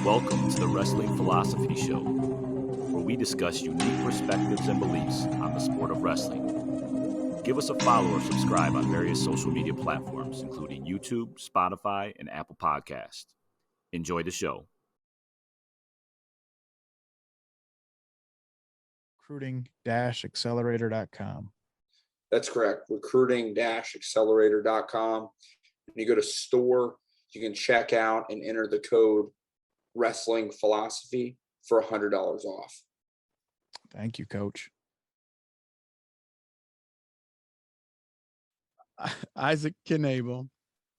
Welcome to the Wrestling Philosophy Show, where we discuss unique perspectives and beliefs on the sport of wrestling. Give us a follow or subscribe on various social media platforms, including YouTube, Spotify, and Apple Podcasts. Enjoy the show. Recruiting-accelerator.com. That's correct. Recruiting-accelerator.com. When you go to store, you can check out and enter the code Wrestling Philosophy for $100 off. Thank you, Coach. Isaac Knable.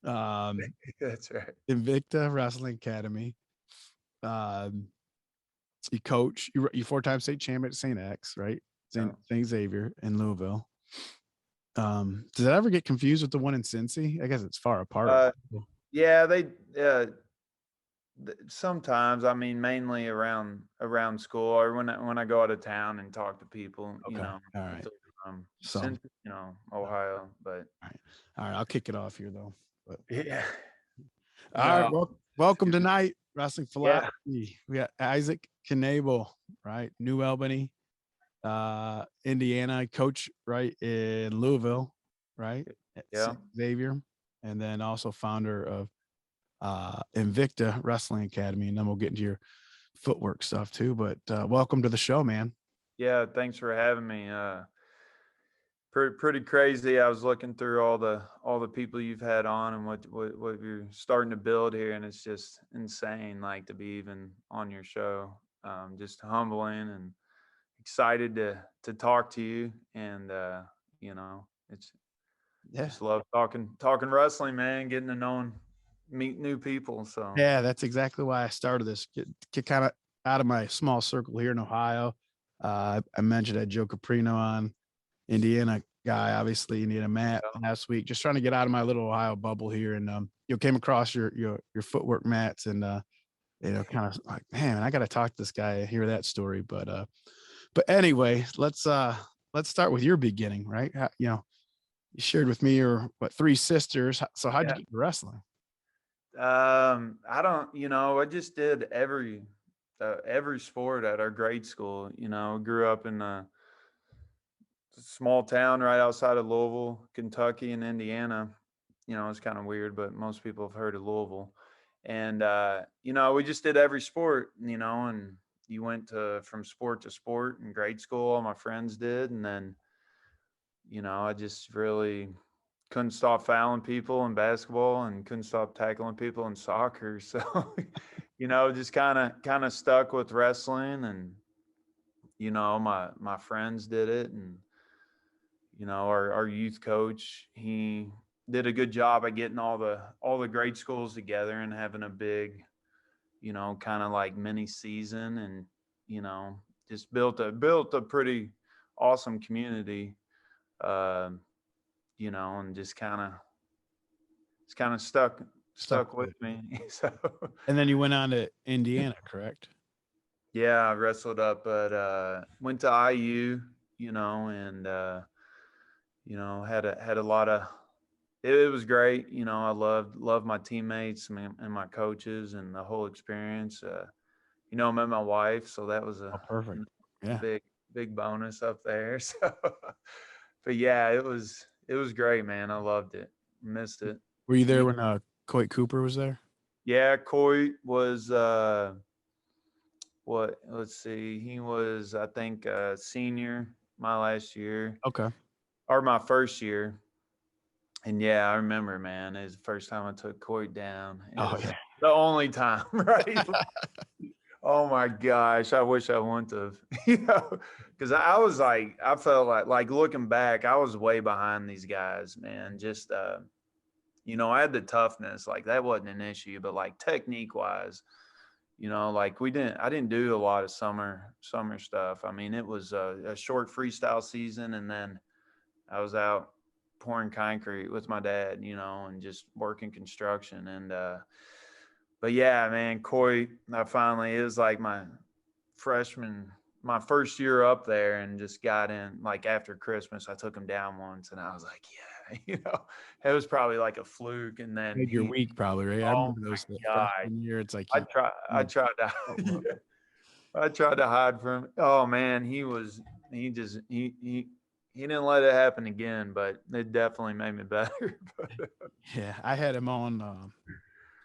That's right. Invicta Wrestling Academy. You coach. You four-time state champion at St. X, right? St. Xavier in Louisville. Does that ever get confused with the one in Cincy? I guess it's far apart. Yeah, they sometimes. I mean, mainly around school or when I go out of town and talk to people. Okay. You know, all right. So Ohio, but all right. I'll kick it off here though. But yeah. All right. Well, welcome tonight, Wrestling Philosophy. Yeah. We got Isaac Knable, right? New Albany, Indiana, coach right in Louisville, right? Yeah. Xavier, and then also founder of Invicta Wrestling Academy, and then we'll get into your footwork stuff too. But welcome to the show, man. Yeah, thanks for having me. Pretty crazy. I was looking through all the people you've had on and what you're starting to build here, and it's just insane. Like to be even on your show, just humbling and excited to talk to you. And just love talking wrestling, man. Getting to meet new people. So yeah, that's exactly why I started this. Get kind of out of my small circle here in Ohio. I mentioned I had Joe Caprino on, Indiana guy, obviously Indiana Matt last week. Just trying to get out of my little Ohio bubble here, and came across your footwork mats, and kind of like, man, I got to talk to this guy and hear that story. But anyway, let's start with your beginning, right? You shared with me your three sisters. So how'd you get into wrestling? I just did every sport at our grade school. Grew up in a small town right outside of Louisville, Kentucky, and Indiana. It's kind of weird, but most people have heard of Louisville. And we just did every sport, and you went from sport to sport in grade school. All my friends did, and then I just really couldn't stop fouling people in basketball and couldn't stop tackling people in soccer. So, just kind of stuck with wrestling, and, my friends did it. And, our youth coach, he did a good job at getting all the grade schools together and having a big, kind of like mini season, and, just built a pretty awesome community. And just kind of stuck with me. So, and then you went on to Indiana, correct? Yeah, I wrestled up, but went to IU, and had a lot of. It was great, I loved my teammates and my coaches and the whole experience. I met my wife, so that was a perfect, big bonus up there. So, but yeah, it was great, man. I loved it. Missed it. Were you there when Coit Cooper was there? Yeah, Coit was let's see. He was, I think, senior my last year. Okay. Or my first year. And yeah, I remember, man, it was the first time I took Coit down. The only time, right? Oh my gosh, I wish I wouldn't have, because I felt like looking back, I was way behind these guys, man. Just, I had the toughness, like that wasn't an issue, but like technique wise, like I didn't do a lot of summer stuff. I mean, it was a short freestyle season, and then I was out pouring concrete with my dad, and just working construction. And, but yeah, man, Coit, it was like my first year up there, and just got in like after Christmas. I took him down once, and I was like, it was probably like a fluke. And then Made your week probably, right? I oh remember those the my freshman year. It's like I tried to, oh, I tried to hide from him. Oh man, he didn't let it happen again, but it definitely made me better. yeah, I had him on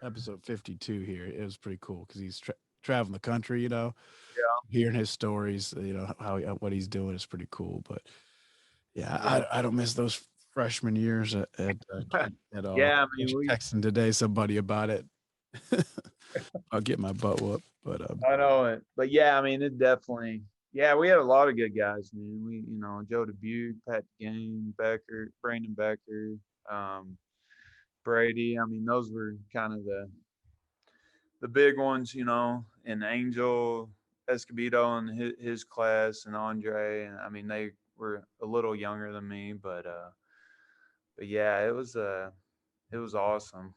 episode 52 here. It was pretty cool because he's traveling the country, Yeah. hearing his stories, what he's doing is pretty cool. But yeah, I don't miss those freshman years at all. Yeah, I I mean, was texting today somebody about it. I'll get my butt whooped, but I know it, but yeah, I mean, it definitely. Yeah, we had a lot of good guys, man. We, Joe Dubuque, Pat Gain, Becker, Brandon Becker, Brady. I mean, those were kind of the big ones, and Angel Escobedo and his class, and Andre. And I mean, they were a little younger than me, but yeah, it was awesome.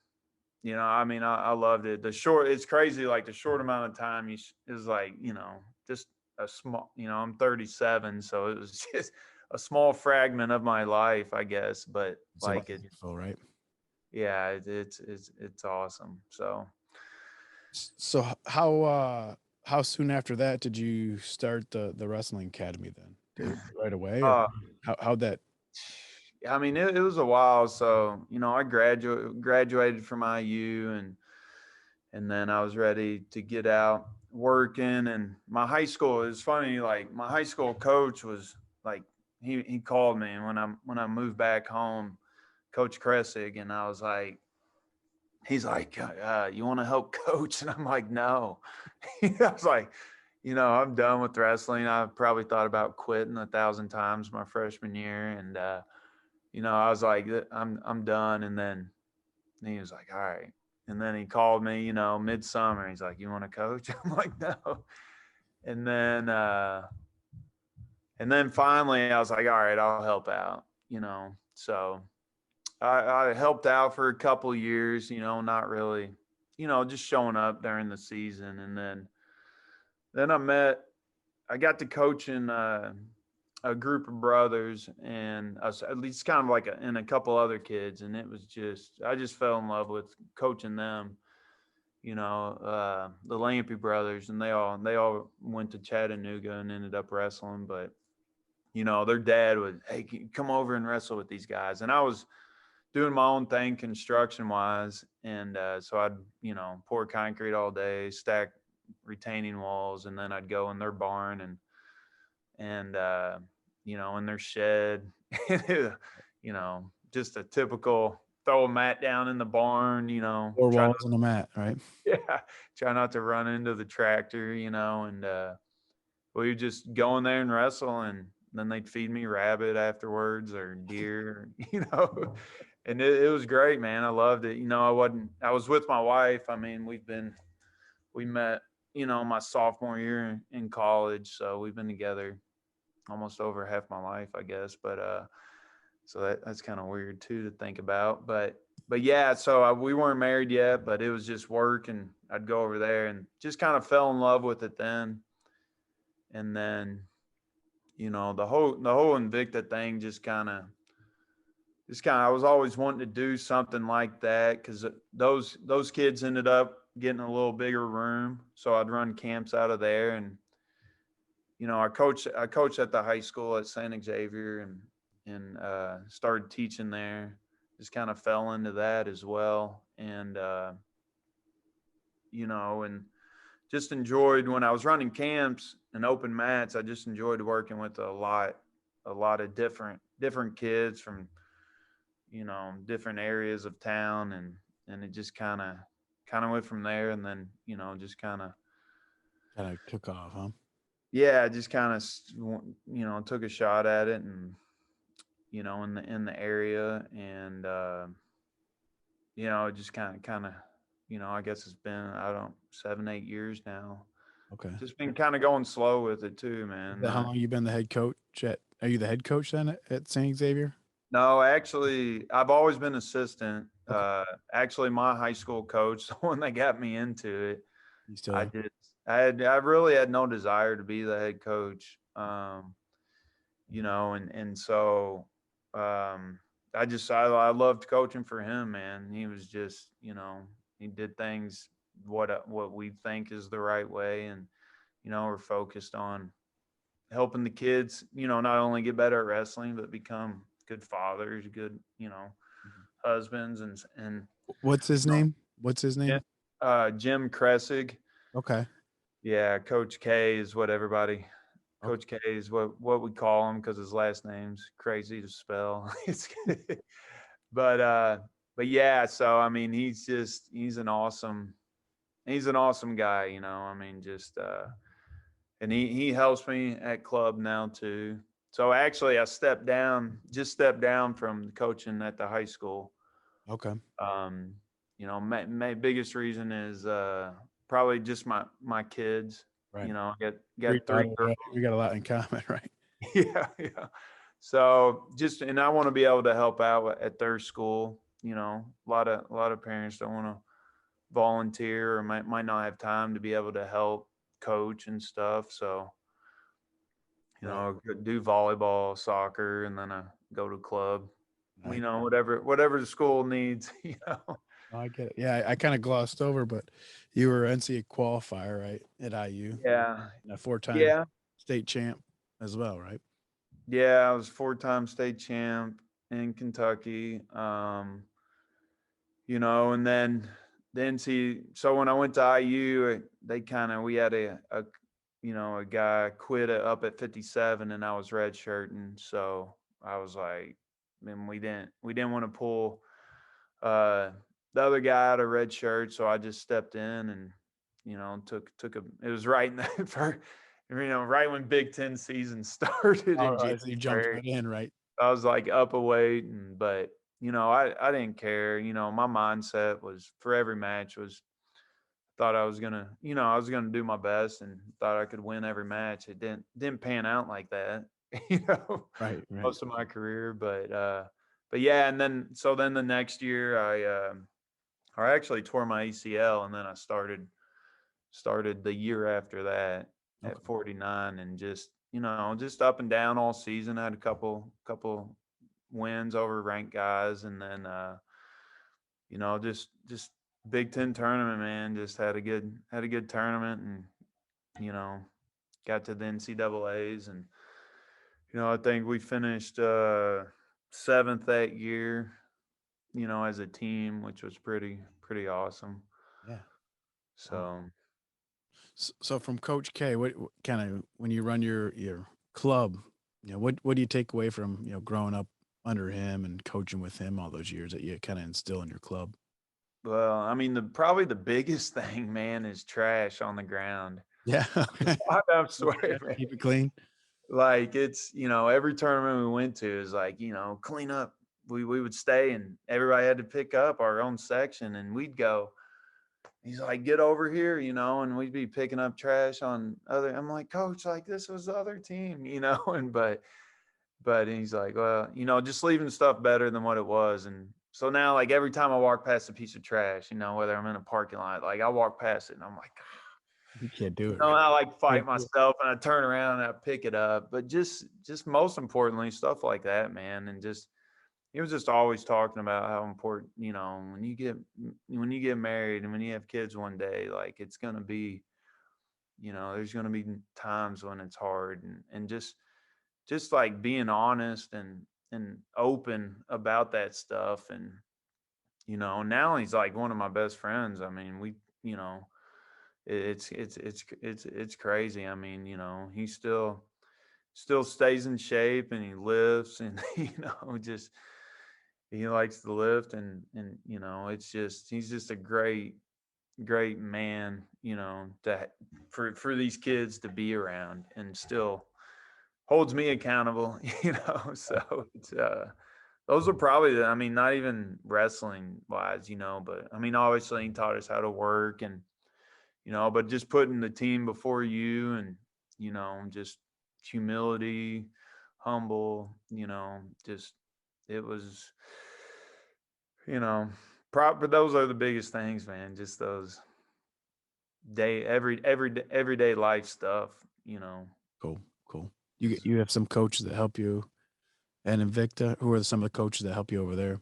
I mean, I loved it. It's crazy. Like the short amount of time is like, just a small, I'm 37. So it was just a small fragment of my life, I guess. But it's like right? Yeah, it's awesome. So how soon after that did you start the wrestling academy then? Right away? Or how'd that? I mean, it was a while. So, I graduated from IU, and then I was ready to get out working. And my high school is funny. Like my high school coach was like, he called me, and when I moved back home, Coach Kressig, and I was like, he's like, you want to help coach? And I'm like, no. I was like, I'm done with wrestling. I probably thought about quitting 1,000 times my freshman year. And, I was like, I'm done. And then he was like, all right. And then he called me, midsummer. He's like, you want to coach? I'm like, no. And then finally I was like, all right, I'll help out, So I helped out for a couple of years, not really, just showing up during the season. And then I got to coaching a group of brothers, and at least kind of like and a couple other kids. And it was I just fell in love with coaching them, the Lampy brothers, and they all went to Chattanooga and ended up wrestling. But, their dad would, hey, come over and wrestle with these guys. And I was doing my own thing construction wise. And so I'd, pour concrete all day, stack retaining walls, and then I'd go in their barn and in their shed, just a typical throw a mat down in the barn, 4 walls on the mat, right? Yeah. Try not to run into the tractor, and we would just go in there and wrestle, and then they'd feed me rabbit afterwards or deer, and it was great, man. I loved it. I was with my wife. I mean, we met, my sophomore year in college. So we've been together almost over half my life, I guess. But, so that's kind of weird too to think about, but yeah, so we weren't married yet, but it was just work, and I'd go over there and just kind of fell in love with it then. And then, the whole Invicta thing I was always wanting to do something like that, because those kids ended up getting a little bigger room. So I'd run camps out of there. And, I coached at the high school at St. Xavier, and started teaching there. Just kind of fell into that as well. And, and just enjoyed when I was running camps and open mats. I just enjoyed working with a lot of different kids from, different areas of town, and it just kind of went from there. And then, just kind of took off, huh? Yeah, just kind of, took a shot at it, and, in the area. And, it just kind of, I guess it's been, 7-8 years now. Okay. Just been kind of going slow with it too, man. How long you been the head coach are you the head coach then at St. Xavier? No, actually, I've always been assistant. Okay. Actually, my high school coach, the one that got me into it, You still I really had no desire to be the head coach. And so I loved coaching for him, man. He was just, he did things what we think is the right way, and we're focused on helping the kids, not only get better at wrestling but become good fathers, good, husbands, and What's his name? What's his name? Jim Kressig. Okay. Yeah, Coach K is what everybody. Okay. Coach K is what we call him because his last name's crazy to spell. But yeah, so I mean, he's an awesome guy. I mean, just and he helps me at club now too. So actually, I stepped down from coaching at the high school. Okay. My biggest reason is probably just my kids. Right. I got three girls. We got a lot in common, right? Yeah. So and I want to be able to help out at their school. A lot of parents don't want to volunteer or might not have time to be able to help coach and stuff. So, I do volleyball, soccer, and then I go to club. Right. Whatever the school needs. Oh, I get it. Yeah, I kind of glossed over, but you were NCAA qualifier, right, at IU? Yeah. And a 4-time state champ as well, right? Yeah, I was 4-time state champ in Kentucky. And then so when I went to IU, we had a guy quit up at 57 and I was redshirting. So I was like, man, we didn't want to pull the other guy out of red shirt. So I just stepped in and, it was right in that for, right when Big Ten season started. All right, so you jumped right in, right? I was like up a weight, but I didn't care. My mindset was for every match was thought I was gonna do my best and thought I could win every match. It didn't pan out like that, Right. most of my career. But yeah, and then the next year I actually tore my ACL, and then I started the year after that at 49, and just just up and down all season. I had a couple wins over ranked guys, and then just Big Ten tournament, man. Just had a good tournament, and got to the NCAAs, and I think we finished 7th that year, as a team, which was pretty awesome. Yeah. So from Coach K, what kind of, when you run your club, what do you take away from growing up under him and coaching with him all those years that you kind of instill in your club? Well, I mean, probably the biggest thing, man, is trash on the ground. Yeah. I swear, man. Keep it clean. Like, it's, every tournament we went to is like, clean up. We would stay and everybody had to pick up our own section, and we'd go. He's like, get over here, and we'd be picking up trash on other. I'm like, Coach, like, this was the other team, and but he's like, well, just leaving stuff better than what it was. And so now, like, every time I walk past a piece of trash, whether I'm in a parking lot, like, I walk past it and I'm like, you can't do it. I like fight myself and I turn around and I pick it up. But just most importantly, stuff like that, man. And he was just always talking about how important, when you get married and when you have kids one day, like, it's going to be, there's going to be times when it's hard, and just like being honest and open about that stuff. And, now he's like one of my best friends. I mean, we, it's crazy. I mean, he still stays in shape and he lifts, and, just, he likes to lift, and it's just, he's just a great man, for these kids to be around, and still holds me accountable, so it's those are probably I mean, not even wrestling wise, but I mean, obviously he taught us how to work, and but just putting the team before you, and just humility, humble, just, it was, but those are the biggest things, man. Just those everyday life stuff, Cool. You have some coaches that help you And Invicta, who are some of the coaches that help you over there?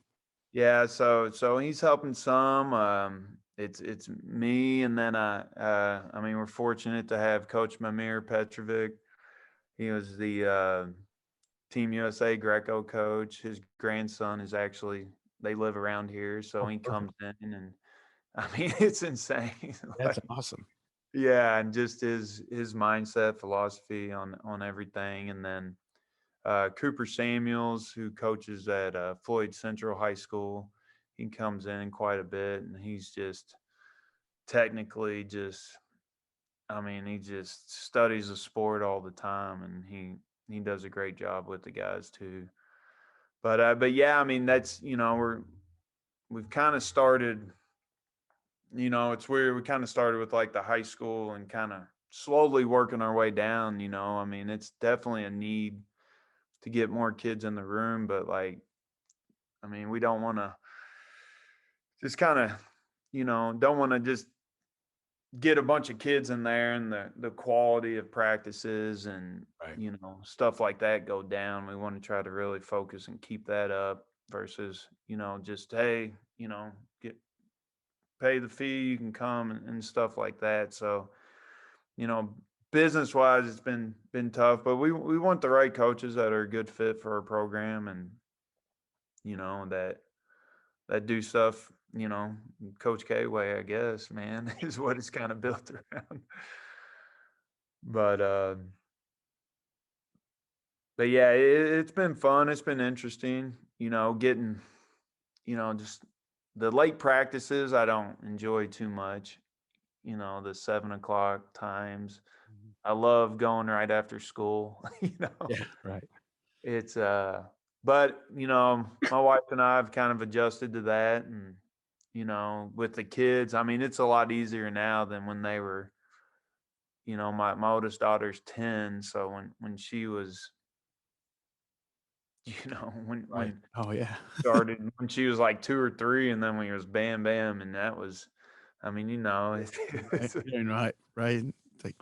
Yeah, so he's helping some. It's me, and then I mean, we're fortunate to have Coach Mamir Petrovic. He was the Team USA Greco coach. His grandson is actually, they live around here, so he comes in, and I mean, it's insane. That's awesome. Yeah, and just his mindset, philosophy on everything, and then Cooper Samuels, who coaches at Floyd Central High School, he comes in quite a bit, and he's just technically just, I mean, he just studies the sport all the time, and he does a great job with the guys too. But yeah, I mean, that's, we've kind of started, it's weird. We kind of started with like the high school and kind of slowly working our way down, I mean, it's definitely a need to get more kids in the room, but like, I mean, we don't want to just kind of, don't want to just get a bunch of kids in there and the quality of practices and, Right. Stuff like that go down. We want to try to really focus and keep that up versus, just, hey, get pay the fee, you can come and stuff like that. So, business wise, it's been tough, but we want the right coaches that are a good fit for our program and, that do stuff, Coach K way, I guess, man, is what it's kind of built around. But yeah, it's been fun. It's been interesting, getting, just the late practices I don't enjoy too much, the 7 o'clock times. I love going right after school, Yeah, right. It's but my wife and I have kind of adjusted to that, and with the kids, I mean, it's a lot easier now than when they were, my oldest daughter's 10, so when she was, when Right. Oh yeah. started, when she was like 2 or 3, and then when it was bam bam, and that was, I mean, it's, Right. Right. Like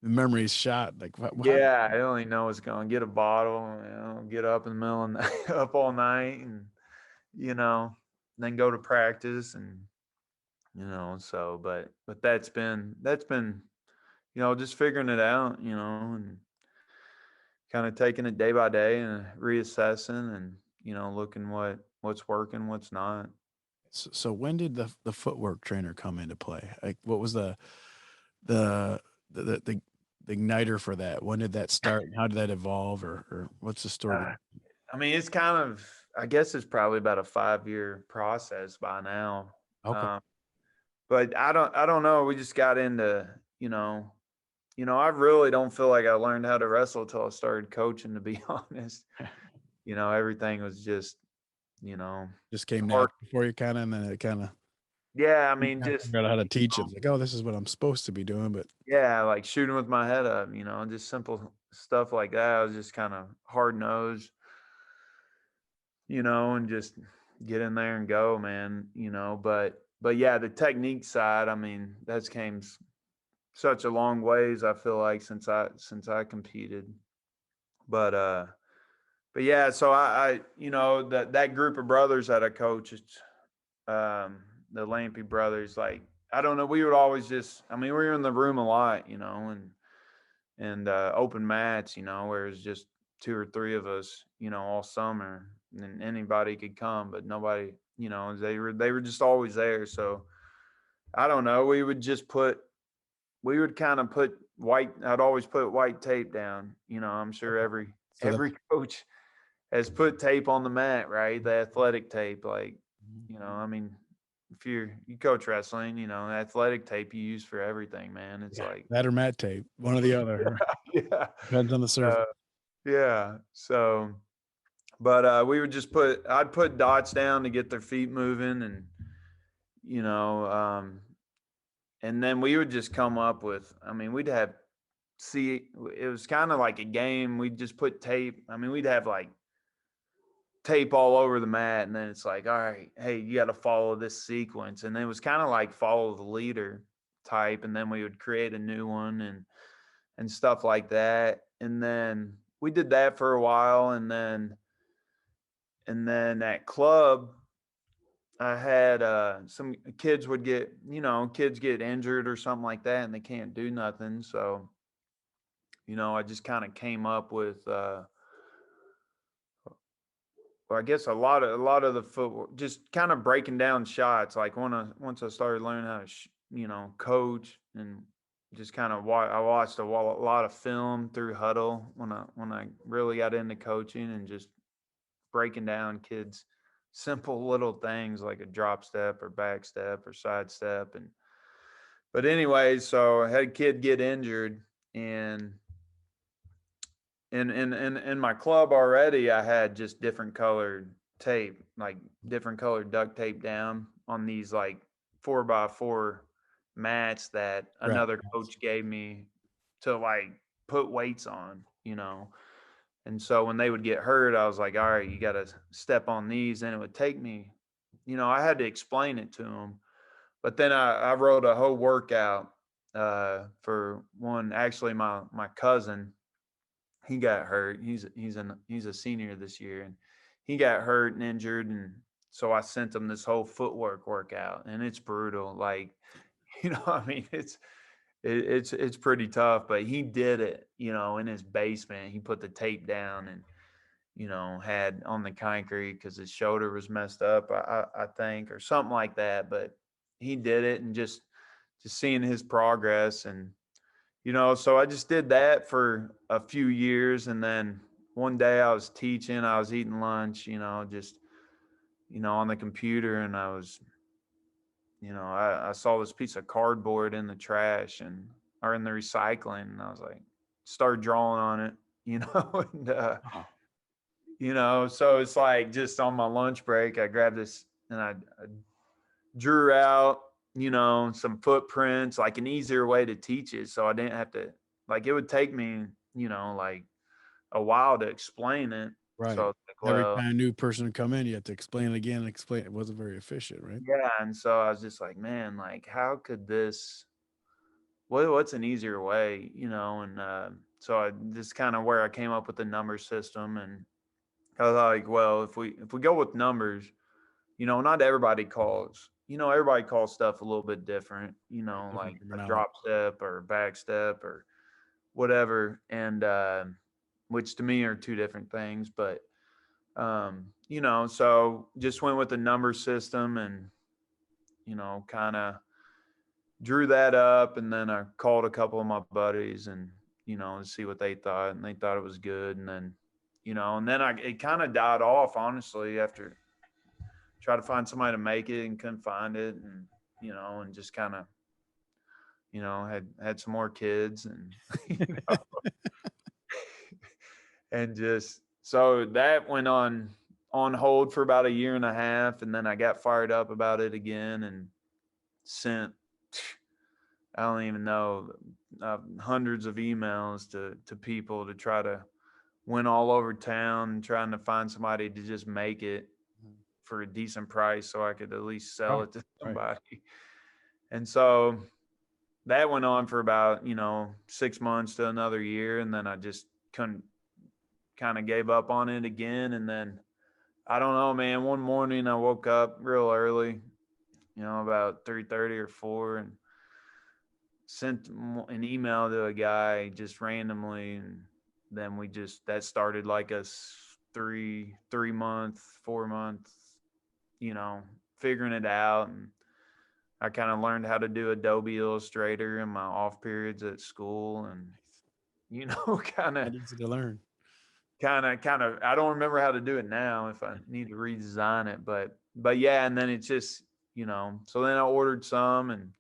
the memory's shot. Like what? yeah, I only know it's going to get a bottle, get up in the middle of the night, up all night, and then go to practice, and so, but that's been just figuring it out, and kind of taking it day by day and reassessing and looking what's working, what's not. So when did the footwork trainer come into play? Like what was the the igniter for that? When did that start? How did that evolve, or what's the story? I mean, it's kind of, I guess it's probably about a 5-year process by now. Okay. But I don't know. We just got into, I really don't feel like I learned how to wrestle until I started coaching, to be honest. Everything was just, Just came hard. out before you kind of, and then it kind of Yeah, I mean, just figured out how to teach it. It's like, oh, this is what I'm supposed to be doing, but yeah, like shooting with my head up, just simple stuff like that. I was just kind of hard nosed, and just get in there and go, man, but yeah, the technique side, I mean, that's came such a long ways, I feel like, since I competed. But yeah, so I that group of brothers that I coached, the Lampy brothers, like, I don't know, we would always just, I mean, we were in the room a lot, and open mats, where it's just 2 or 3 of us, all summer, and anybody could come, but nobody, they were just always there. So I don't know, we would kind of put I'd always put white tape down. I'm sure every coach has put tape on the mat, right? The athletic tape, like, I mean, if you coach wrestling, athletic tape you use for everything, man. It's like that or mat tape, one or the other. yeah, Depends on the surface. yeah. So, but we would just I'd put dots down to get their feet moving, and and then we would just come up with, I mean, it was kind of like a game. We'd just put tape. I mean, we'd have like tape all over the mat, and then it's like, all right, hey, you got to follow this sequence. And it was kind of like follow the leader type. And then we would create a new one and stuff like that. And then we did that for a while. And then And then at club, I had some kids would get, kids get injured or something like that and they can't do nothing. So, I just kind of came up with, I guess a lot of the footwork, just kind of breaking down shots. Like once I started learning how to, coach, and just kind of I watched a lot of film through Huddle when I really got into coaching, and just breaking down kids' simple little things like a drop step or back step or side step. But anyways, so I had a kid get injured, and in my club already, I had just different colored tape, like different colored duct tape down on these like 4x4 mats that another coach gave me to like put weights on, And so when they would get hurt, I was like, all right, you got to step on these. And it would take me, I had to explain it to them. But then I wrote a whole workout for one, actually my cousin. He got hurt. He's a senior this year, and he got hurt and injured, and so I sent him this whole footwork workout, and it's brutal. Like, I mean, it's pretty tough, but he did it, in his basement. He put the tape down and, had on the concrete because his shoulder was messed up, I think, or something like that. But he did it, and just seeing his progress. And so I just did that for a few years. And then one day I was teaching, I was eating lunch, just, on the computer, and I was, I saw this piece of cardboard in the trash or in the recycling. And I was like, started drawing on it, and, so it's like just on my lunch break, I grabbed this and I drew out, some footprints, like an easier way to teach it. So I didn't have to, like, it would take me, like a while to explain it. Right. So like, every time a new person would come in, you had to explain it again and explain. It wasn't very efficient, right? Yeah. And so I was just like, man, like, how could what's an easier way, And so I just kind of where I came up with the number system. And I was like, well, if we go with numbers, not everybody calls, everybody calls stuff a little bit different, like a drop step or back step or whatever. And, which to me are two different things, but, so just went with the number system and, kind of drew that up. And then I called a couple of my buddies and, to see what they thought, and they thought it was good. And then, and then it kind of died off, honestly, after try to find somebody to make it and couldn't find it. And, and just kind of, had some more kids and, and just, so that went on hold for about a year and a half. And then I got fired up about it again and sent, I don't even know, hundreds of emails to people to try to went all over town trying to find somebody to just make it for a decent price so I could at least sell it to somebody. Right. And so that went on for about, 6 months to another year. And then I just kind of gave up on it again. And then I don't know, man, one morning I woke up real early, about 3:30 or 4, and sent an email to a guy just randomly. And then that started like a 3-month, 4-month, figuring it out. And I kind of learned how to do Adobe Illustrator in my off periods at school. And, kind of easy to learn. Kind of, I don't remember how to do it now if I need to redesign it, but yeah. And then it's just, so then I ordered some and,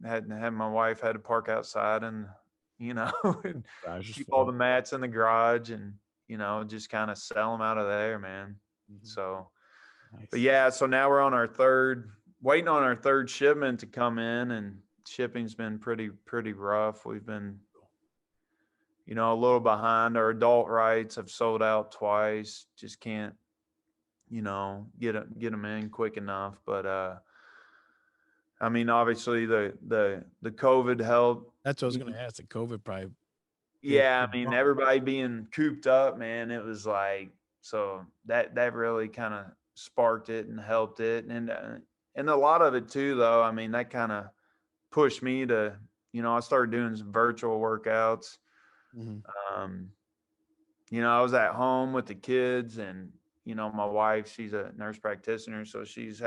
had my wife had to park outside and, and keep all the mats in the garage and, just kind of sell them out of there, man. Mm-hmm. So, nice. But yeah, so now we're on waiting on our third shipment to come in, and shipping's been pretty rough. We've been, a little behind. Our adult rights have sold out twice. Just can't, get them in quick enough. But, I mean, obviously the COVID helped. That's what I was going to ask. The COVID probably. Yeah. I mean, everybody being cooped up, man, it was like, So that really kind of sparked it and helped it. And a lot of it too, though, I mean, that kind of pushed me to, I started doing some virtual workouts. Mhm. I was at home with the kids, and, my wife, she's a nurse practitioner. So she's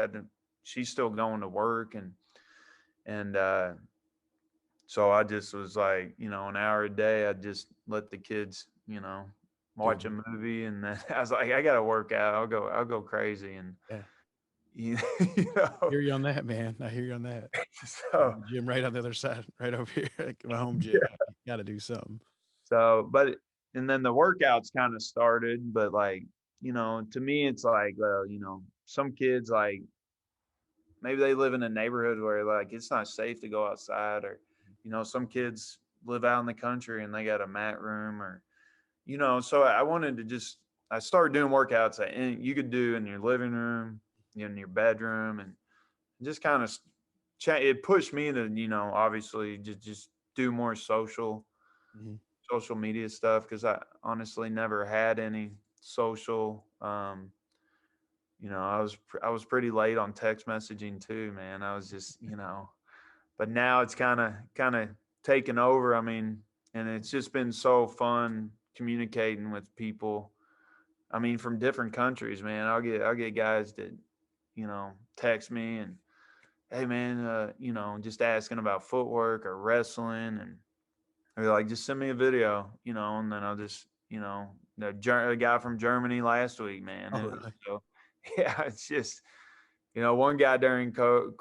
still going to work. And so I just was like, an hour a day, I just let the kids, watch a movie. And then I was like, I got to work out. I'll go crazy. And, Yeah. you I hear you on that, man. I hear you on that. so, Gym right on the other side, right over here, like my home gym. Got to do something. and then the workouts kind of started, but like, to me, it's like, well, some kids, like, maybe they live in a neighborhood where like it's not safe to go outside, or, some kids live out in the country and they got a mat room, or, so I wanted to I started doing workouts that you could do in your living room, in your bedroom, and just kind of it pushed me to, obviously just do more social media stuff, because I honestly never had any social. I was pretty late on text messaging too, man. I was just, but now it's kind of taken over. I mean, and it's just been so fun communicating with people. I mean, from different countries, man. I'll get guys that, text me and, hey man, just asking about footwork or wrestling, and they're like, just send me a video, and then I'll just, a guy from Germany last week, man. Oh, really? So yeah, it's just, one guy during during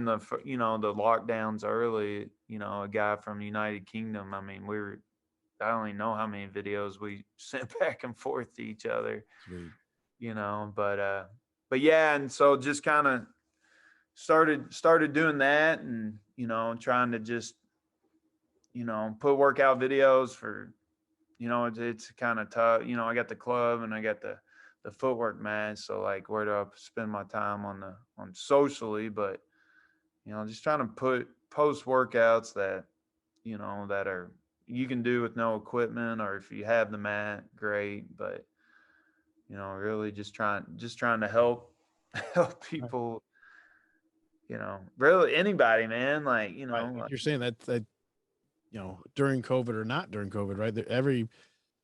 the, the lockdowns early, a guy from the United Kingdom. I mean, I don't even know how many videos we sent back and forth to each other. Sweet. But yeah, and so just kind of started doing that, and, trying to just, put workout videos for, it's kind of tough. I got the club and I got the footwork match. So like, where do I spend my time on socially? But, just trying to post workouts that, that are, you can do with no equipment, or if you have the mat, great. But, really just trying to help people, really anybody, man. Like, Right. like, You're saying that, during COVID or not during COVID, right?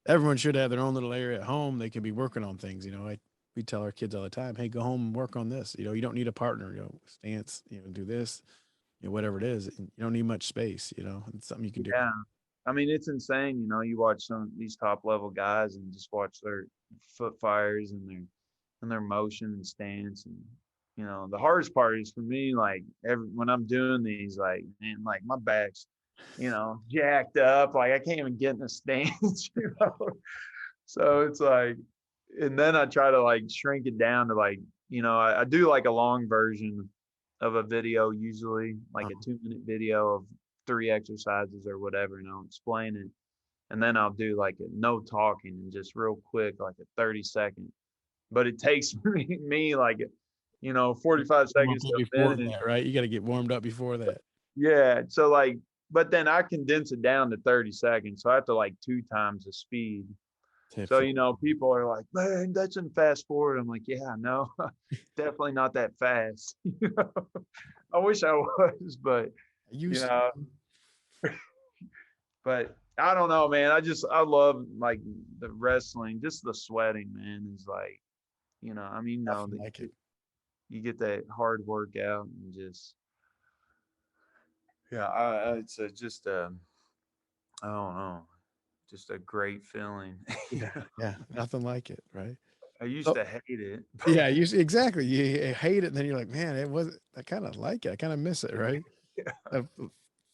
Everyone should have their own little area at home. They can be working on things. We tell our kids all the time, hey, go home and work on this. You don't need a partner, stance, do this, whatever it is. You don't need much space, it's something you can do. yeah. I mean, it's insane. You watch some of these top level guys and just watch their foot fires and their motion and stance. And, the hardest part is for me, like when I'm doing these, like, man, like my back's, jacked up. Like I can't even get in a stance, So it's like, and then I try to like shrink it down to like, I do like a long version of a video, usually like a 2-minute video of 3 exercises or whatever, and I'll explain it. And then I'll do like a no talking and just real quick, like a 30-second. But it takes me like, 45 seconds to a before minute. that, right? You got to get warmed up before that. Yeah. So like, but then I condense it down to 30 seconds. So I have to like 2 times the speed. So, people are like, man, that's in fast forward. I'm like, yeah, no, definitely not that fast. I wish I was, but, but I don't know, man. I love like the wrestling, just the sweating, man, is like, I mean, you get that hard workout and just, yeah, it's just, I don't know, just a great feeling. Yeah, nothing like it, right? I used to hate it. Yeah, exactly. You hate it, and then you're like, man, I kind of like it. I kind of miss it, right? Yeah. A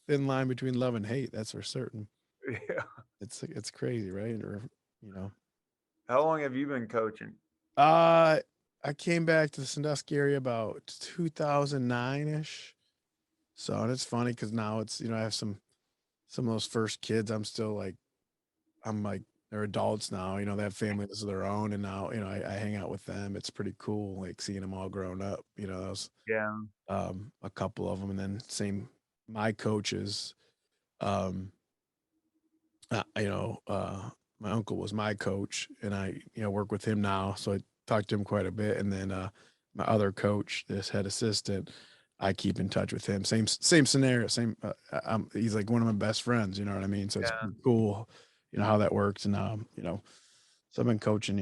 thin line between love and hate, that's for certain. Yeah. It's crazy, right? Or, How long have you been coaching? I came back to the Sandusky area about 2009-ish. So, and it's funny because now it's, I have some of those first kids. I'm like, they're adults now, they have families of their own. And now, I hang out with them. It's pretty cool, like seeing them all grown up, that was, Yeah. a couple of them. And then my coaches, my uncle was my coach, and I, work with him now. So I talked to him quite a bit. And then my other coach, this head assistant, I keep in touch with him. Same scenario. He's like one of my best friends. You know what I mean? So it's pretty cool, how that works. And so I've been coaching,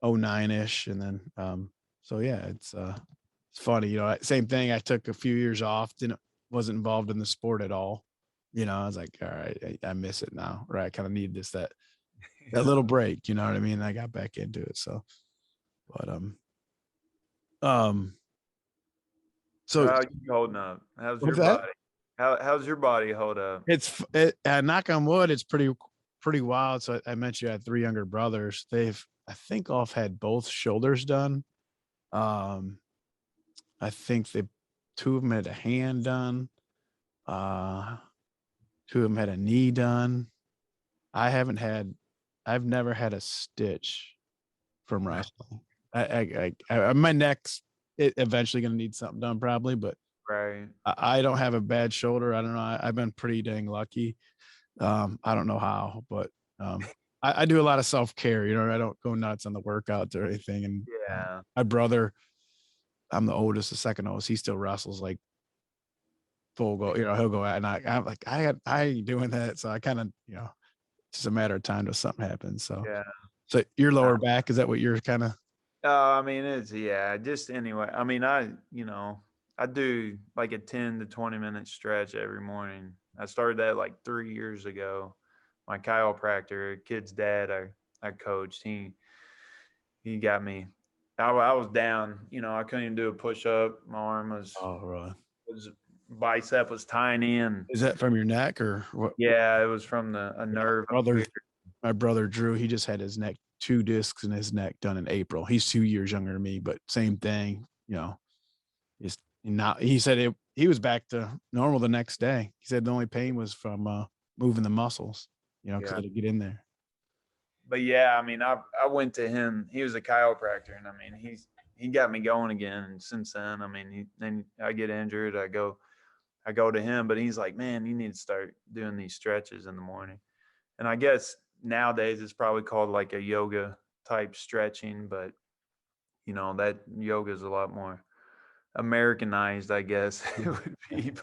09-ish, and then so yeah, it's funny. Same thing. I took a few years off. Wasn't involved in the sport at all. I was like, all right, I miss it now. Right. I kind of need that little break, you know what I mean? I got back into it. So, but, so how you holding up? How's your what's that? body? How's your body hold up? Knock on wood, it's pretty wild. So I mentioned I had 3 younger brothers. I think all had both shoulders done. I think 2 of them had a hand done. 2 of them had a knee done. I've never had a stitch from wrestling. My neck's eventually going to need something done probably, but Right. I don't have a bad shoulder. I don't know. I've been pretty dang lucky. I don't know how, but I do a lot of self-care. I don't go nuts on the workouts or anything. And Yeah. my brother, I'm the oldest, the second oldest. He still wrestles like full go. He'll go out, and I'm like, I ain't doing that. So I kind of, it's just a matter of time till something happens. So, Yeah. so your lower back, is that what you're kind of? I mean, just anyway. I mean, I do like a 10 to 20 minute stretch every morning. I started that like 3 years ago. My chiropractor, kid's dad, I coached. He got me. I was down. I couldn't even do a push up. My arm was bicep was tiny, and is that from your neck or what? Yeah, it was from a nerve. My brother Drew, he just had his neck, 2 discs in his neck done in April. He's 2 years younger than me, but same thing. Just not. He said he was back to normal the next day. He said the only pain was from moving the muscles. Because Yeah. to get in there. But yeah, I mean, I went to him. He was a chiropractor, and I mean, he got me going again. And since then, I mean, then I get injured, I go to him. But he's like, man, you need to start doing these stretches in the morning. And I guess nowadays it's probably called like a yoga type stretching, but that yoga is a lot more Americanized, I guess it would be.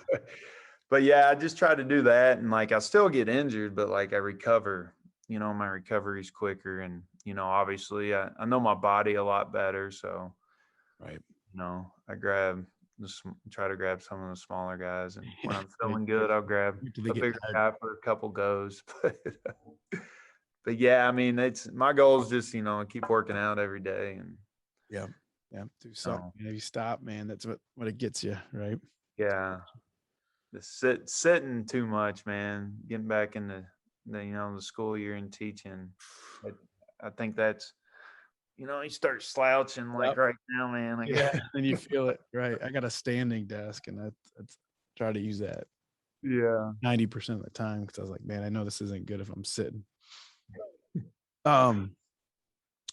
But yeah, I just try to do that, and like I still get injured, but like I recover. My recovery is quicker, and obviously I know my body a lot better, so right. Try to grab some of the smaller guys, and when I'm feeling good, I'll grab a bigger guy for a couple goes. But yeah, I mean, my goal is just keep working out every day, and yeah, do something. If you stop, man, that's what it gets you, right? Yeah, the sitting too much, man. Getting back in the school year and teaching, I think that's you start slouching like right now, man. And you feel it, right? I got a standing desk, and that's try to use that. Yeah, 90% of the time, because I was like, man, I know this isn't good if I'm sitting.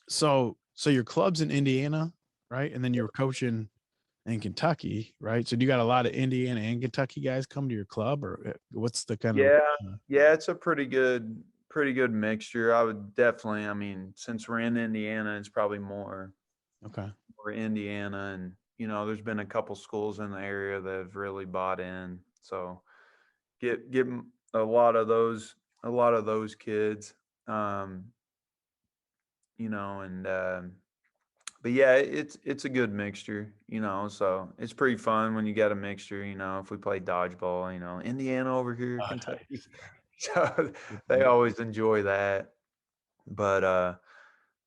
So your club's in Indiana, right? And then you were coaching in Kentucky, right? So do you got a lot of Indiana and Kentucky guys come to your club, or what's the kind of? Yeah, it's a pretty good mixture. I would definitely, I mean, since we're in Indiana, it's probably more. Okay. We're Indiana, and there's been a couple schools in the area that have really bought in. So get a lot of those kids. But yeah, it's a good mixture, so it's pretty fun when you got a mixture, if we play dodgeball, Indiana over here, Kentucky. So they always enjoy that. But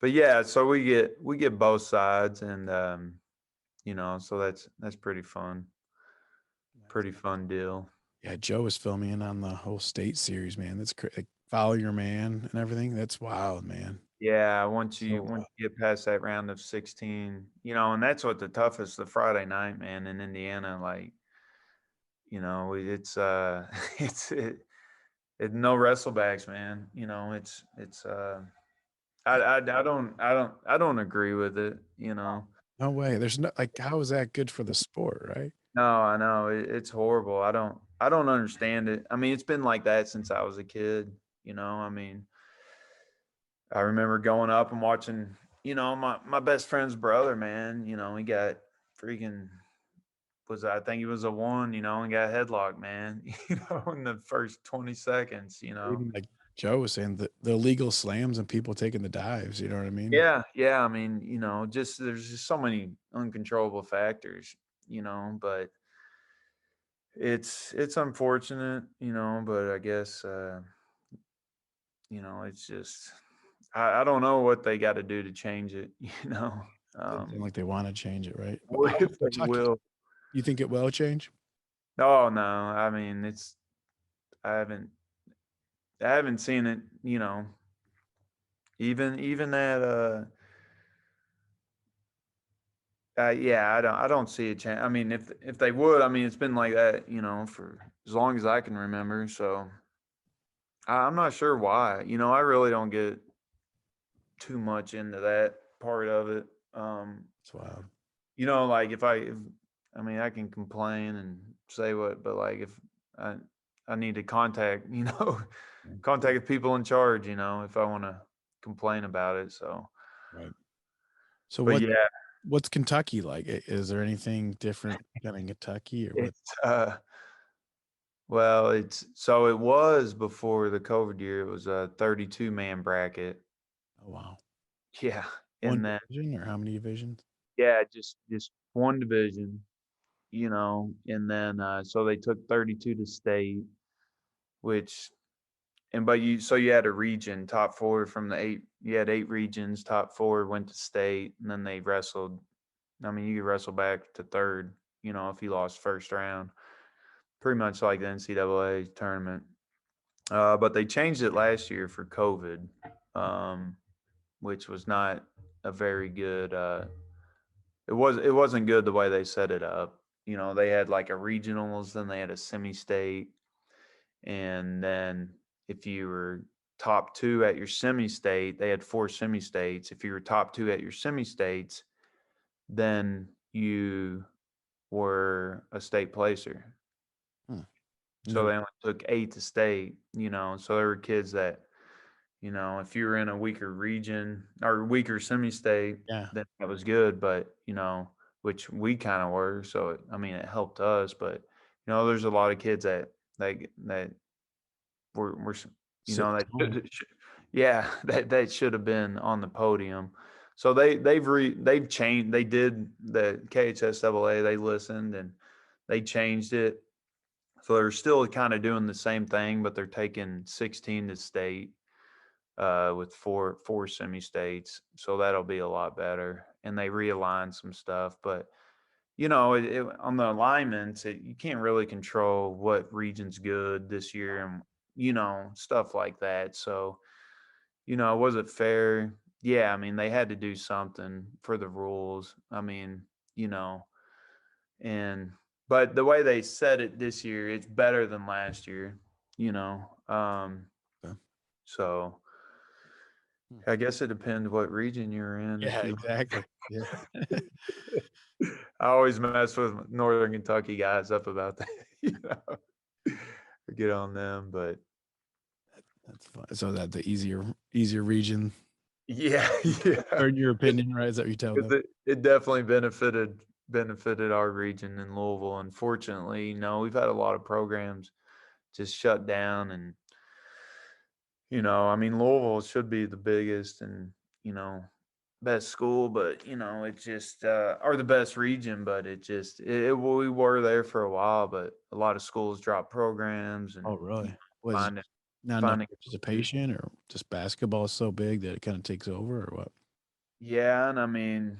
yeah, so we get both sides, and so that's pretty fun. Pretty fun deal. Yeah, Joe was filming in on the whole state series, man. That's like follow your man and everything. That's wild, man. Yeah, once you get past that round of 16, and that's what the toughest, the Friday night, man, in Indiana, like, it's no wrestlebacks, man. I don't agree with it, No way. There's no, like, how is that good for the sport, right? No, I know it's horrible. I don't understand it. I mean, it's been like that since I was a kid. I mean, I remember going up and watching, you know, my best friend's brother, man, you know, he got freaking I think he was a 1, you know, and got headlocked, man, you know, in the first 20 seconds, you know. Even like Joe was saying, the illegal slams and people taking the dives, you know what I mean? Yeah, yeah. I mean, you know, there's just so many uncontrollable factors, you know, but it's unfortunate, you know, but I guess you know, it's just I don't know what they got to do to change it, you know. Doesn't seem like they want to change it, right? But What how if about they Kentucky? will? You think it will change? Oh no, I mean I haven't I haven't seen it, you know, even at yeah, I don't see a change. I mean, if they would, I mean, it's been like that, you know, for as long as I can remember. So I'm not sure why. You know, I really don't get too much into that part of it. It's wild. You know, like if I mean, I can complain and say what, but like if I I need to contact, you know, contact the people in charge, you know, if I want to complain about it. So, Right. So but yeah, what's Kentucky like? Is there anything different kind of Kentucky or what? it's well, it was before the COVID year. It was a 32-man bracket. Oh wow. Yeah, One and then division or how many divisions? yeah, just one division, you know, and then so they took 32 to state, which but you had a region, top 4 from the 8. You had 8 regions, top 4 went to state, and then they wrestled. I mean, you could wrestle back to third, you know, if you lost first round, pretty much like the NCAA tournament. But they changed it last year for COVID, which was not a very good. It wasn't good the way they set it up. You know, they had like a regionals, then they had a semi-state, and then if you were top 2 at your semi-state, they had 4 semi-states. If you were top 2 at your semi-states, then you were a state placer. Hmm. So Never. they only took 8 to state, you know. So there were kids that, you know, if you were in a weaker region or weaker semi-state, Yeah. then that was good. But, you know, which we kind of were. So, I mean, it helped us. But, you know, there's a lot of kids that were you Sit know, home. yeah, that should have been on the podium. So they've changed. They did the KHSAA. They listened and they changed it. So they're still kind of doing the same thing, but they're taking 16 to state with four semi-states. So that'll be a lot better. And they realigned some stuff. But, you know, on the alignments, you can't really control what region's good this year and, you know, stuff like that. So, you know, was it fair? Yeah, I mean, they had to do something for the rules. I mean, you know, and but the way they said it this year, it's better than last year, you know. Yeah. So I guess it depends what region you're in. Yeah, exactly. Yeah. I always mess with Northern Kentucky guys up about that, you know. Get on them, but That's fun. So that the easier region, yeah, yeah. or in your opinion, right? Is that what you tell them? It definitely benefited our region in Louisville. Unfortunately, you know, we've had a lot of programs just shut down, and you know, I mean, Louisville should be the biggest and, you know, best school, but you know, it just or the best region, but we were there for a while, but a lot of schools dropped programs and Oh, you really? know, Was finding not enough finding participation, or just basketball is so big that it kind of takes over, or what? yeah, and I mean,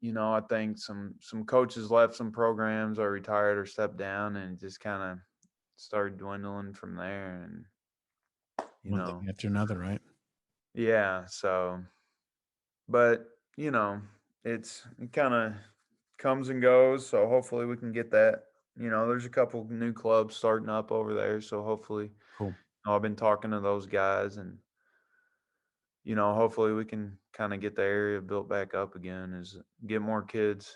you know, I think some coaches left some programs or retired or stepped down and just kind of started dwindling from there, and you One know, thing after another, right? yeah, so but you know, it kind of comes and goes, so hopefully we can get that. You know, there's a couple new clubs starting up over there, so hopefully, Cool. I've been talking to those guys, and you know, hopefully we can kind of get the area built back up again, is get more kids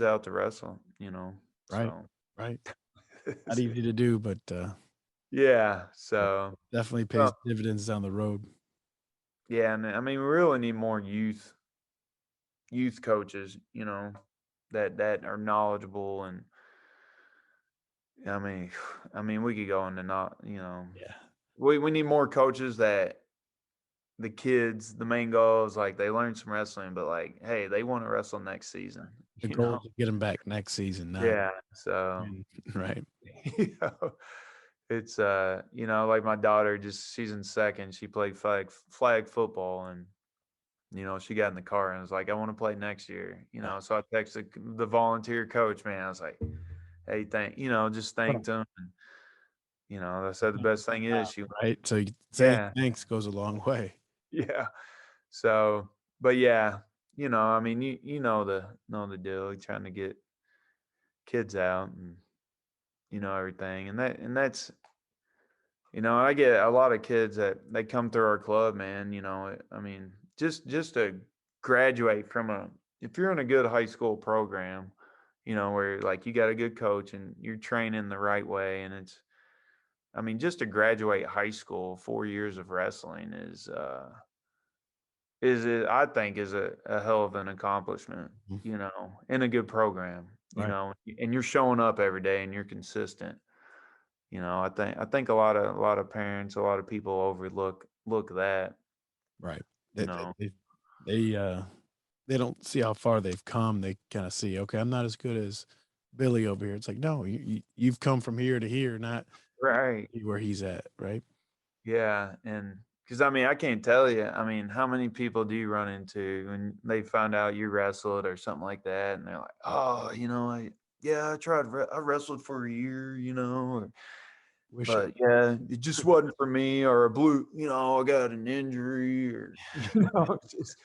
out to wrestle, you know. Right. So Right. Not easy to do, but yeah, yeah, so definitely pays well, dividends down the road. Yeah, and I mean, we really need more youth coaches, you know, that are knowledgeable. And I mean, we could go into not, you know, Yeah. we need more coaches that the kids, the main goal is like they learn some wrestling, but like, hey, they want to wrestle next season, The you goal know? is to get them back next season, not Yeah. So, right. you know, it's you know, like my daughter she's in second. She played flag football, and you know, she got in the car and was like, I want to play next year, you know. So I texted the volunteer coach, man. I was like, hey, just thanked him. And, you know, I said the best thing is Right. So saying yeah, thanks goes a long way. yeah. So, but yeah, you know, I mean, you know the deal. You're trying to get kids out and you know everything, and that's you know, I get a lot of kids that they come through our club, man. You know, I mean, just to graduate from if you're in a good high school program, you know, where like you got a good coach and you're training the right way, and I mean, just to graduate high school, 4 years of wrestling I think is a hell of an accomplishment, Mhm. you know, in a good program, you Right. know, and you're showing up every day and you're consistent. You know, I think a lot of parents, a lot of people look that, Right. you They know. they they, uh, they don't see how far they've come. They kind of see, okay, I'm not as good as Billy over here. It's like, no, you've come from here to here, not Right. where he's at. Right. Yeah, and because I mean, I can't tell you. I mean, how many people do you run into when they find out you wrestled or something like that, and they're like, "Oh, you know, I tried. I wrestled for a year, you know, Wish it. but yeah, it just wasn't for me, or you know, I got an injury, or you know, it's just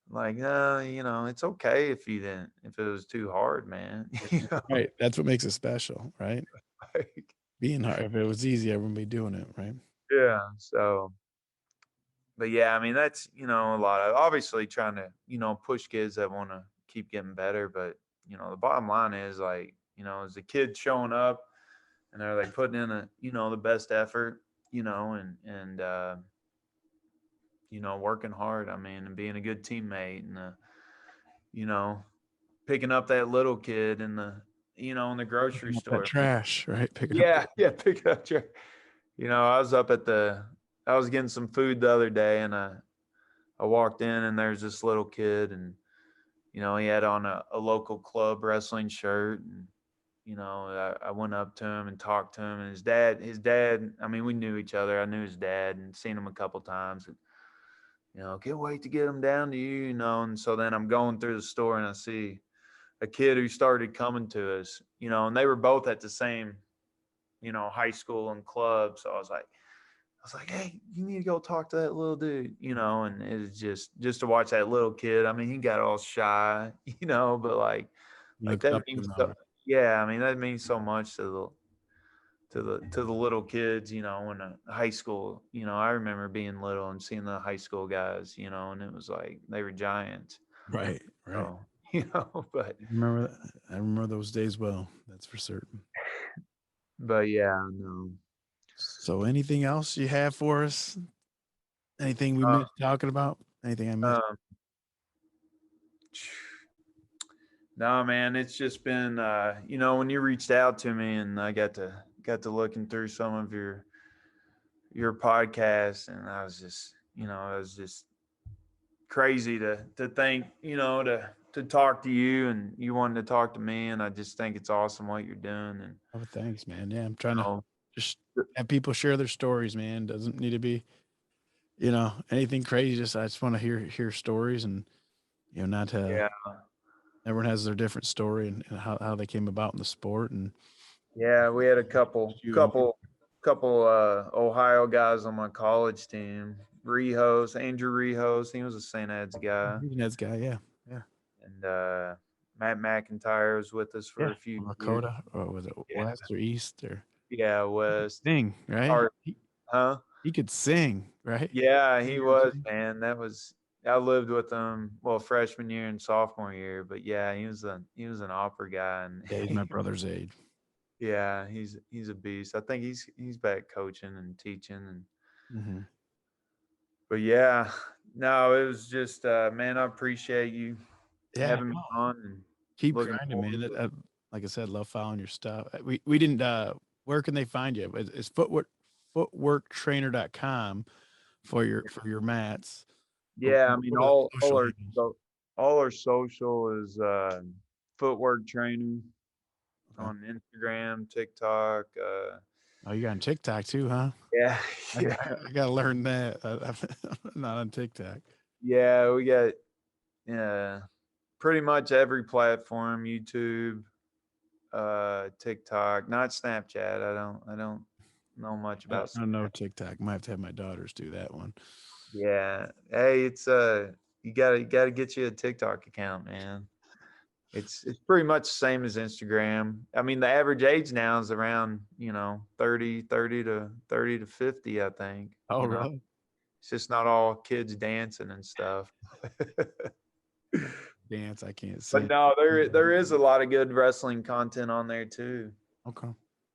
like, you know, it's okay if it was too hard, man. You know, Right. That's what makes it special. Right. like, Being hard. If it was easy, everyone would be doing it. Right. yeah. So, but yeah, I mean, that's, you know, a lot of obviously trying to, you know, push kids that want to keep getting better. But, you know, the bottom line is like, you know, is the kid showing up and are they putting in you know, the best effort, you know, and you know, working hard. I mean, and being a good teammate and, you know, picking up that little kid in you know, in the grocery Picking up that store. trash. Right. Picking up. Yeah. Yeah. Pick up your, you know, I was getting some food the other day and I walked in and there's this little kid and, you know, he had on a local club wrestling shirt and, you know, I went up to him and talked to him and his dad, I mean, we knew each other. I knew his dad and seen him a couple times and, you know, can't wait to get him down to you, you know. And so then I'm going through the store and I see a kid who started coming to us, you know, and they were both at the same, you know, high school and club. So I was like, hey, you need to go talk to that little dude, you know, and it's just to watch that little kid. I mean, he got all shy, you know, but You like looked that up to means them. so, yeah, I mean, that means so much to the little kids, you know, in high school. You know, I remember being little and seeing the high school guys, you know, and it was like they were giants. Right. Right. So, you know, Remember that? I remember those days well. That's for certain. but yeah, no. So, anything else you have for us? Anything we Uh, missed talking about? Anything I missed? um, No, man, it's just been you know, when you reached out to me and I got to looking through some of your podcast and I was just, you know, it was just crazy to think, you know, to talk to you and you wanted to talk to me and I just think it's awesome what you're doing and Oh, thanks, man. Yeah, I'm you trying to know, just have people share their stories, man. Doesn't need to be, anything crazy. I just want to hear stories and not to yeah, everyone has their different story and how they came about in the sport and yeah, we had a couple you couple couple Ohio guys on my college team. Andrew Rehos, he was a St. Ed's guy. Ned's guy, yeah. Yeah. And Matt McIntyre was with us for Yeah. a few From years. Lakota, or was it Yeah, West or East or yeah, West. sing, right? Or huh? He could sing, right? Yeah, Sing he or was, sing. man. I lived with him well freshman year and sophomore year, but yeah, he was an opera guy and Yeah, he's my brother's age. yeah, he's a beast. I think he's back coaching and teaching and Hmm. But yeah, no, it was just, man, I appreciate you having me on. And keep looking grinding, forward man. to it. Like I said, love following your stuff. We didn't. Where can they find you? It's footworktrainer.com for your mats. Yeah, I mean, all social handles. our social is Footwork Trainer on Instagram, TikTok. Oh, you got on TikTok too, huh? Yeah, I gotta learn that. I'm not on TikTok. yeah, we got pretty much every platform, YouTube, TikTok, not Snapchat. I don't know much about I don't know TikTok. Might have to have my daughters do that one. Yeah. Hey, it's you gotta get you a TikTok account, man. It's pretty much the same as Instagram. I mean, the average age now is around, 30 to 50, I think. Oh, really? It's just not all kids dancing and stuff. Dance, I can't see. But no, there is a lot of good wrestling content on there too. Okay.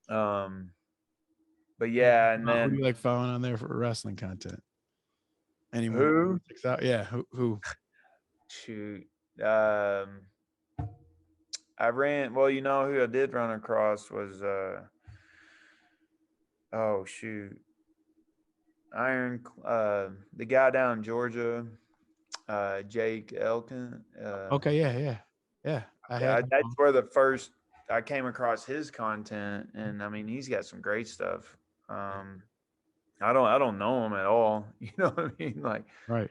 But yeah, and Who do then you like following on there for wrestling content? Anyone? who? Yeah, who? Shoot. I ran, well, who I did run across was oh shoot. The guy down in Georgia, Jake Elkin. Okay, yeah. That's where the first I came across his content, and I mean he's got some great stuff. I don't know him at all. You know what I mean? Like, right.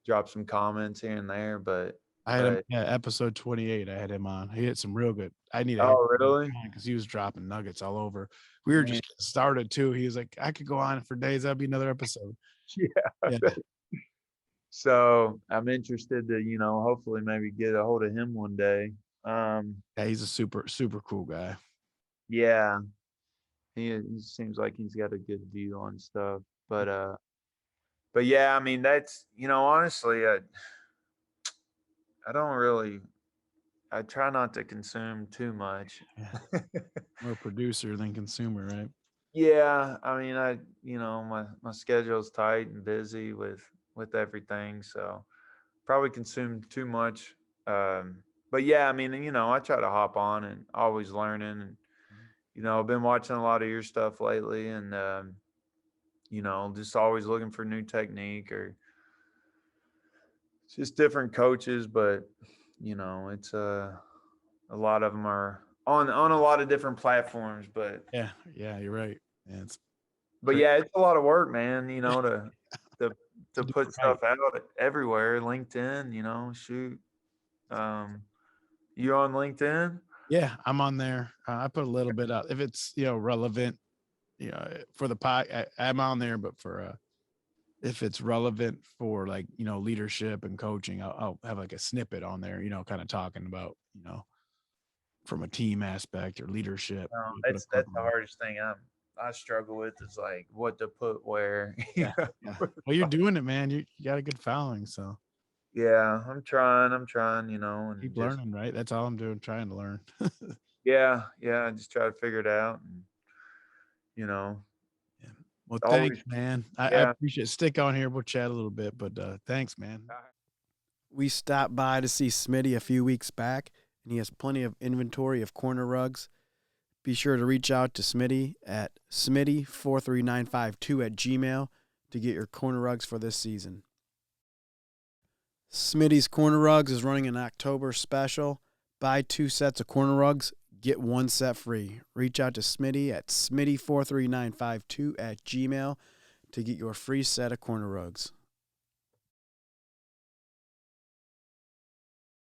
drop some comments here and there, but I had him. Yeah, episode 28. I had him on. He had some real good. I need. Oh, really? Because he was dropping nuggets all over. We were just getting started too. He was like, I could go on for days. That'd be another episode. Yeah. So I'm interested to, hopefully maybe get a hold of him one day. Yeah, he's a super cool guy. Yeah. He seems like he's got a good view on stuff. But yeah, I mean, that's, honestly, I try not to consume too much. Yeah. More producer than consumer, right? Yeah, I mean, my schedule's tight and busy with everything, so probably consume too much. But yeah, I mean, I try to hop on and always learning, and I've been watching a lot of your stuff lately, and just always looking for new technique or just different coaches, but it's a lot of them are on a lot of different platforms, but yeah, you're right. Yeah, but yeah, it's a lot of work, man, to put stuff out everywhere. LinkedIn, shoot. You on LinkedIn? Yeah, I'm on there. I put a little bit out if it's relevant, for the pod. I'm on there, but for if it's relevant for like leadership and coaching, I'll have like a snippet on there, kind of talking about from a team aspect or leadership. That's the hardest thing I struggle with is like what to put where. Yeah. Well, you're doing it, man. You got a good following, so. Yeah, I'm trying, and keep learning, right? That's all I'm doing, trying to learn. Yeah, I just try to figure it out, and Yeah. Well, thanks, man. I appreciate it. Stick on here. We'll chat a little bit, but thanks, man. We stopped by to see Smitty a few weeks back, and he has plenty of inventory of corner rugs. Be sure to reach out to Smitty at smitty43952@gmail to get your corner rugs for this season. Smitty's Corner Rugs is running an October special. Buy 2 sets of corner rugs, get 1 set free. Reach out to Smitty at smitty43952@gmail to get your free set of corner rugs.